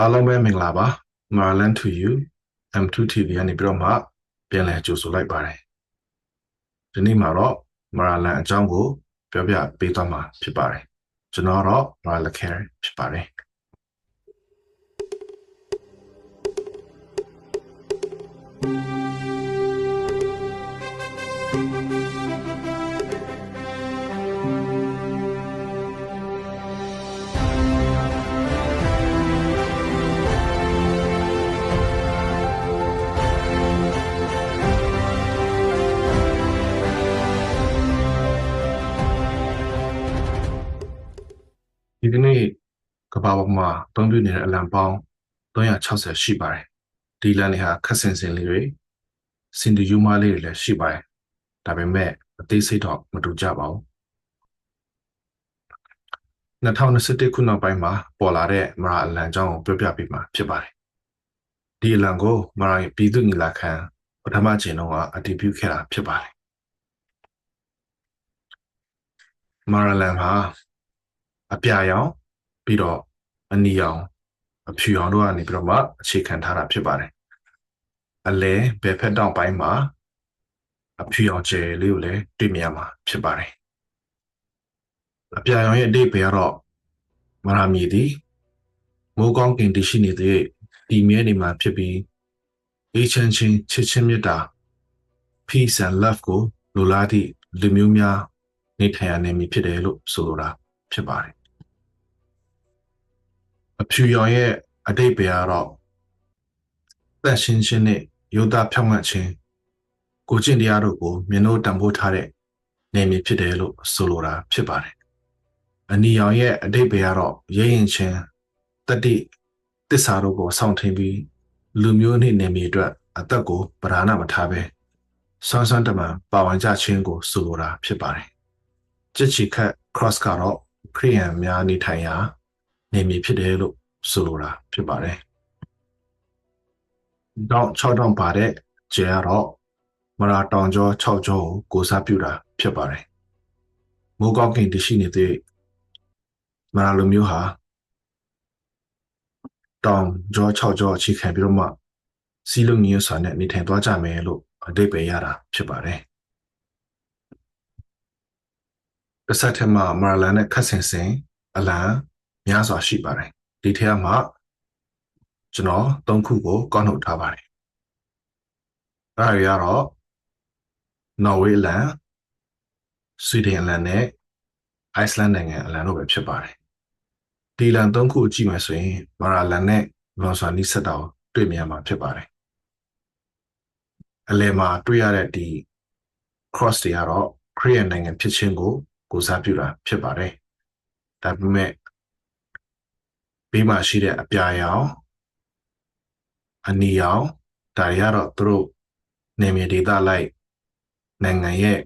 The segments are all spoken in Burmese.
အားလုံးပဲမင်္ဂလာပါ Marland to you M2 TV ကနေပြီးတော့မှပြန်လည်ကြိုဆိုလိုက်ပါတယ်ဒီနေ့မှာတော့ Marland အကြောင်းကိုပြောပြပေးသွားမှာဖြစ်ပါတယ်ကျွန်တော်တော့ Marland Care ဖြစ်ပါတယ်ဒီကနေ့ကမ္ဘာပေါ်မှာသုံးတွေ့နေတဲ့အလံပေါင်း360ရှိပါတယ်ဒီလံတွေဟာခက်ဆင်ဆင်လေးတွေစင်တူယူမလေးတွေလည်းရှိပါတယ်ဒါပေမဲ့အသေးစိတ်တော့မတူကြပါဘူး2021ခုနောက်ပိုင်းမှာပေါ်လာတဲ့မရာအလံအကြောင်းကိုပြောပြပေးမှာဖြစ်ပါတယ်ဒီအလံကိုမရာပြည်သူ့ညီလာခံပထမအကြိမ်တုန်းကအတည်ပြုခဲ့တာဖြစ်ပါတယ်မရာလံဟာအပြာရောင်ပြီးတော့အနီရောင်အဖြူရောင်တို့ကနေပြီးတော့မှအခြေခံထားတာဖြစ်ပါတယ်အလဲဘယ်ဖက်တောင်ပိုင်းမှာအဖြူရောင်ကျယ်လေးကိုလည်းတွေ့မြင်ရမှာဖြစ်ပါတယ်အပြာရောင်ရဲ့အဓိပ္ပာယ်ကတော့မရာမီသည်မိုးကောင်းကင်တည်ရှိနေတဲ့ဒီမြဲနေမှာဖြစ်ပြီးအေးချမ်းခြင်းချစ်ချင်းမြတ်တာ peace and love ကိုလိုလားသည့်လူမျိုးများနေထိုင်ရနေမည်ဖြစ်တယ်လို့ဆိုလိုတာဖြစ်ပါတယ်အဖြူရောင်ရဲ့အဓိပ္ပာယ်ကတော့သက်ရှင်းခြင်းနဲ့ယောသားဖြောင့်မတ်ခြင်းကိုကျင့်တရားတို့ကိုမြင်လို့တန်ဖိုးထားတဲ့နေမည်ဖြစ်တယ်လို့ဆိုလိုတာဖြစ်ပါတယ်အနီရောင်ရဲ့အဓိပ္ပာယ်ကတော့ရဲရင်ခြင်းတတိတစ္ဆာတို့ကိုစောင့်ထိန်ပြီးလူမျိုးနှင့်နေမည်အတွက်အသက်ကိုပဓာနမထားဘဲဆွမ်းဆွမ်းတမန်ပါဝင်ကြခြင်းကိုဆိုလိုတာဖြစ်ပါတယ်ကြစ်ချီခတ် cross ကတော့ခရိယန်များနေထိုင်ရာနေမည်ဖြစ်တယ်လို့ဆိုလိုတာဖြစ်ပါတယ်တော့6တောင်ပါတဲ့ကျဲကတော့မရာတောင်ကျော်6ကျော်ကိုကိုစားပြုတာဖြစ်ပါတယ်မိုးကောင်းကင်တရှိနေတဲ့မရာလိုမျိုးဟာတောင်ကျော်6ကျော်အခြေခံပြီးတော့မှစီးလုံးမျိုးစွာနဲ့နေထိုင်သွားကြမယ်လို့အဓိပ္ပာယ်ရတာဖြစ်ပါတယ်တစ်ဆက်တည်းမှာမရာလန်နဲ့ခတ်ဆင်ဆင်အလံများစွာရှိပါတယ်ဒီထဲမှာကျွန်တော်3ခုကိုကောက်နှုတ်ထားပါတယ်အဲ့ဒါတွေကတော့နော်ဝေးအလံဆွီဒင်အလံနဲ့အိုက်စလန်နိုင်ငံအလံတို့ပဲဖြစ်ပါတယ်ဒီလံ3ခုကြည့်မယ်ဆိုရင်မရာလန်နဲ့လွန်စွာနီးစပ်တာကိုတွေ့မြင်မှာဖြစ်ပါတယ်အလယ်မှာတွေ့ရတဲ့ဒီ cross တွေကတော့ခရစ်ယာန်နိုင်ငံဖြစ်ခြင်းကိုကိုစားပြုတာဖြစ်ပါတယ်ဒါပေမဲ့ဘေးမှာရှိတဲ့အပြာရောင်အနီရောင်ဒါတွေကတော့သူတို့နေမြေဒေသလိုက်နိုင်ငံရဲ့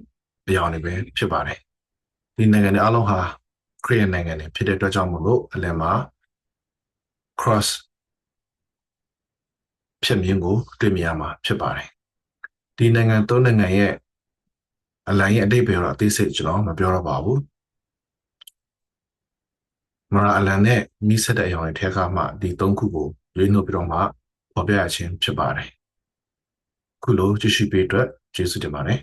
အရောင်တွေပဲဖြစ်ပါတယ်ဒီနိုင်ငံတွေအလုံးဟာခရစ်ယာန်နိုင်ငံတွေဖြစ်တဲ့အတွက်ကြောင့်မို့လို့အလယ်မှာ cross ဖြစ်မြင်ကိုတွေ့မြင်ရမှာဖြစ်ပါတယ်ဒီနိုင်ငံ၃နိုင်ငံရဲ့အလံရဲ့အဓိပ္ပာယ်တော့အသေးစိတ်ကျွန်တော်မပြောတော့ပါဘူးမရာအလံနဲ့မိဆက်တဲ့အရောင်တွေထဲကမှဒီ၃ခုကိုရွေးနှုတ်ပြီးတော့မှဖော်ပြရခြင်းဖြစ်ပါတယ်ခုလိုကြည့်ရှုပေးအတွက်ကျေးဇူးတင်ပါတယ်